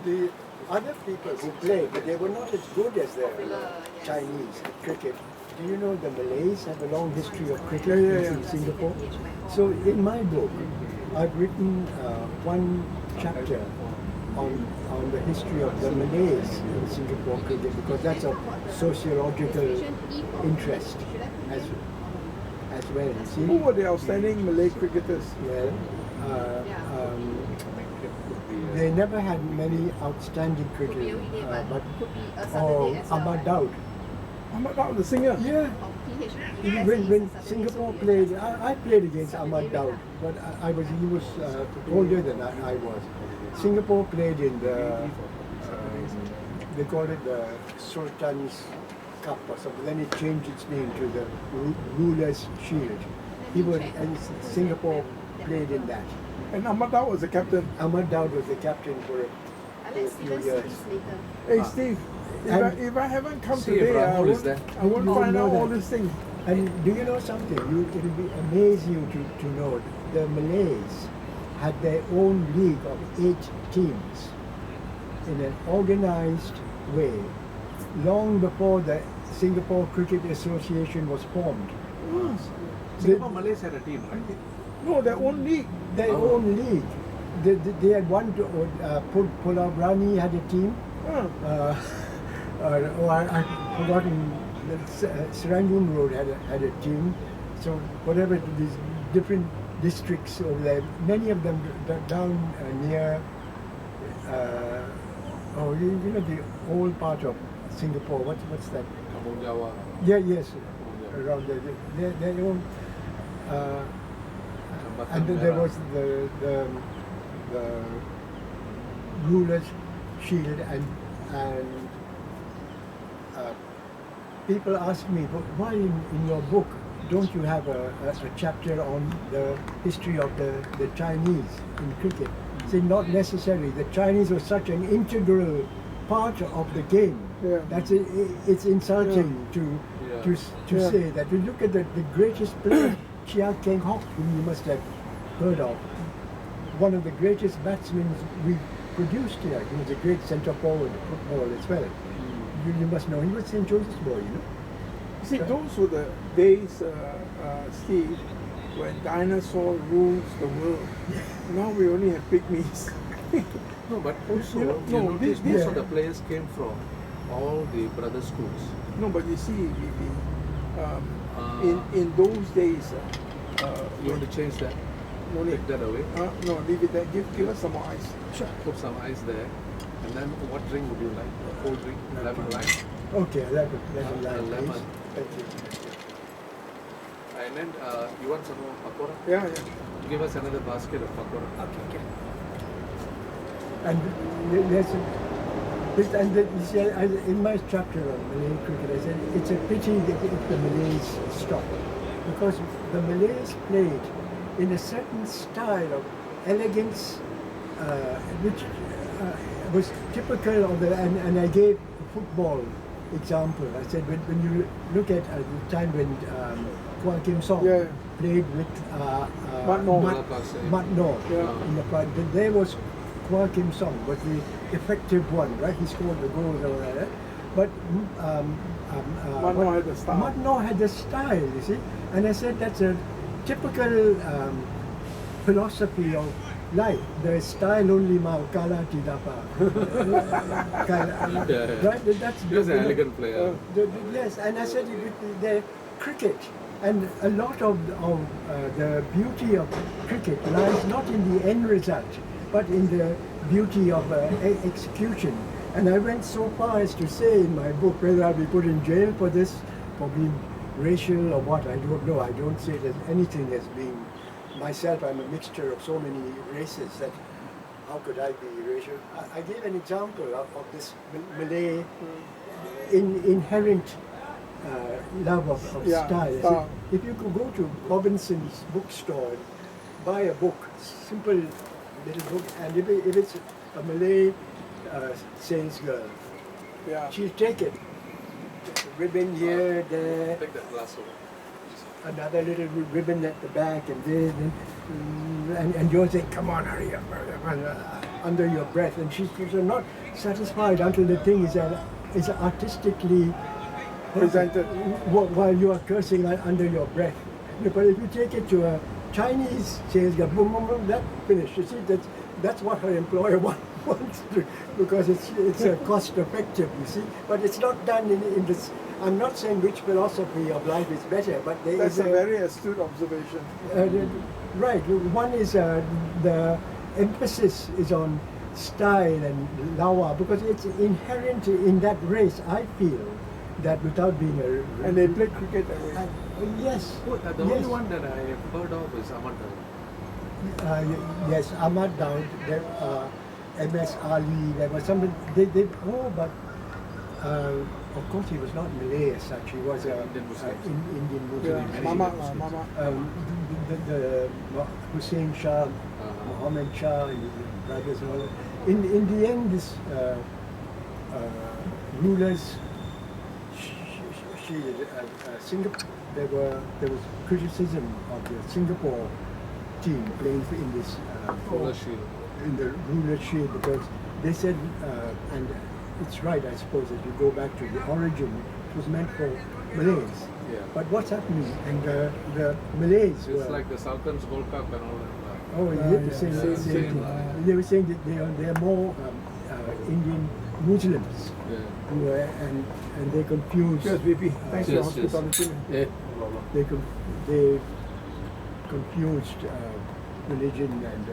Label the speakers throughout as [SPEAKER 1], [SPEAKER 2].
[SPEAKER 1] the other people who played, but they were not as good as the Chinese at cricket. Do you know the Malays have a long history of cricket in Singapore? So in my book, I've written one chapter on the history of the Malays in Singapore cricket because that's of sociological interest as well. You see?
[SPEAKER 2] Who were the outstanding Malay cricketers?
[SPEAKER 1] Well, they never had many outstanding cricketers, but Ahmad Daud.
[SPEAKER 2] Ahmad Daud, the singer?
[SPEAKER 1] Yeah. When Singapore played, I played against Ahmad Daud, but he was older than I was. Singapore played in the, they called it the Sultan's Cup or something. Then it changed its name to the Ruler's Shield. And Singapore played in that.
[SPEAKER 2] And Ahmad Daud was the captain.
[SPEAKER 1] Ahmad Daud was the captain for a few years.
[SPEAKER 2] Hey Steve, if I haven't come today, I won't find out all these things.
[SPEAKER 1] And do you know something? It will amaze you to know the Malays had their own league of 8 teams in an organized way long before the Singapore Cricket Association was formed.
[SPEAKER 3] Singapore Malays had a team, right?
[SPEAKER 2] No, their own league.
[SPEAKER 1] Their own league. They had one. Pulau Brani had a team. I've forgotten. Serangoon Road had a team. So whatever these different districts over there, many of them down near. You know the old part of Singapore. What's that?
[SPEAKER 3] Kampong Jawa.
[SPEAKER 1] Yeah. Yes. Around there. They own. And then there was the Ruler's Shield and people ask me, why in your book don't you have a chapter on the history of the Chinese in cricket? Say not necessary. The Chinese were such an integral part of the game.
[SPEAKER 2] Yeah.
[SPEAKER 1] It's insulting to say that. You look at the greatest player, Chia Keng Hock, whom you must have heard of, one of the greatest batsmen we produced here. He was a great centre forward football as well. You must know, he was St. Joseph's boy, you know.
[SPEAKER 2] You see, those were the days, Steve, when dinosaur rules the world. Now we only have pygmies.
[SPEAKER 3] No, but also, most of the players came from all the brother schools.
[SPEAKER 2] No, but you see, in those days...
[SPEAKER 3] you want to change that?
[SPEAKER 2] No,
[SPEAKER 3] take that away?
[SPEAKER 2] No, leave it there. Give us some more ice.
[SPEAKER 1] Sure.
[SPEAKER 3] Put some ice there. And then what drink would you like? A cold drink? Lemon lime?
[SPEAKER 1] Okay, lemon lime,
[SPEAKER 3] lemon.
[SPEAKER 1] please. Thank you.
[SPEAKER 3] And then you want some more pakora?
[SPEAKER 2] Yeah.
[SPEAKER 3] Give us another basket of pakora.
[SPEAKER 1] Okay. And you see, in my chapter on Malay cricket, I said it's a pity if the Malays stop, because the Malays played in a certain style of elegance, which was typical of and I gave a football example. I said when you look at the time when Kwang Kim Song played with Mat Nor in the part, there was Kwang Kim Song was the effective one, right? He scored the goals and all that. But
[SPEAKER 2] Mat Nor had the style.
[SPEAKER 1] Mat Nor had the style, you see. And I said that's a typical philosophy of life. The style only mau kala tidak apa. Right?
[SPEAKER 3] He was an elegant player.
[SPEAKER 1] Yes, and I said the cricket, and a lot of the beauty of cricket lies not in the end result, but in the beauty of execution. And I went so far as to say in my book, whether I'll be put in jail for this, for being racial or what, I don't know. I don't say there's anything as being myself. I'm a mixture of so many races that how could I be racial? I gave an example of this Malay inherent love of style. If you could go to Robinson's bookstore and buy a book, simple little book, and if it's a Malay sales girl, she'll take it. Ribbon here, there.
[SPEAKER 3] Take that glass over.
[SPEAKER 1] Another little ribbon at the back, and this, and you'll say, "Come on, hurry up!" under your breath, and she's not satisfied until the thing is artistically
[SPEAKER 2] Presented.
[SPEAKER 1] while you are cursing under your breath. But if you take it to a Chinese sales guy, boom, boom, boom, that finished. You see, that's what her employer wants to, because it's cost effective, you see. But it's not done in this. I'm not saying which philosophy of life is better, but there
[SPEAKER 2] That's
[SPEAKER 1] is
[SPEAKER 2] a very astute observation.
[SPEAKER 1] right. One is the emphasis is on style and lawa, because it's inherent in that race. I feel that without being a
[SPEAKER 2] And they play cricket that way.
[SPEAKER 1] yes,
[SPEAKER 3] The only one that I have heard of is Amanda.
[SPEAKER 1] Yes, Ahmad Daud, there, MS Ali, there was somebody, but of course he was not Malay as such, he was
[SPEAKER 3] Indian Muslim.
[SPEAKER 1] Indian
[SPEAKER 2] Yeah,
[SPEAKER 1] Muslim.
[SPEAKER 2] Mama, Mama.
[SPEAKER 1] The Hussein Shah, Mohammed Shah, and his brothers and all that. In the end, this rulers, Singapore, there was criticism of the Singapore team playing in this
[SPEAKER 3] Ruler Shield.
[SPEAKER 1] in the ruler shield, because they said, and it's right, I suppose, if you go back to the origin, it was meant for Malays.
[SPEAKER 3] Yeah.
[SPEAKER 1] But what's happening? And the Malays
[SPEAKER 3] It's
[SPEAKER 1] were,
[SPEAKER 3] like the Sultan's Gold Cup and all that.
[SPEAKER 1] oh,
[SPEAKER 2] Yeah,
[SPEAKER 1] same
[SPEAKER 2] yeah,
[SPEAKER 1] thing.
[SPEAKER 3] same.
[SPEAKER 1] They were saying that they are more Indian Muslims,
[SPEAKER 3] Yeah.
[SPEAKER 1] who are, and they confuse.
[SPEAKER 2] Cheers, VP. Thanks for
[SPEAKER 3] Cheers,
[SPEAKER 2] hospitality.
[SPEAKER 3] Yeah.
[SPEAKER 1] They confused religion and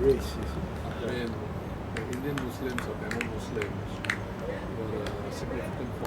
[SPEAKER 1] race. You see.
[SPEAKER 3] I mean, the Indian Muslims or Tamil Muslims were a significant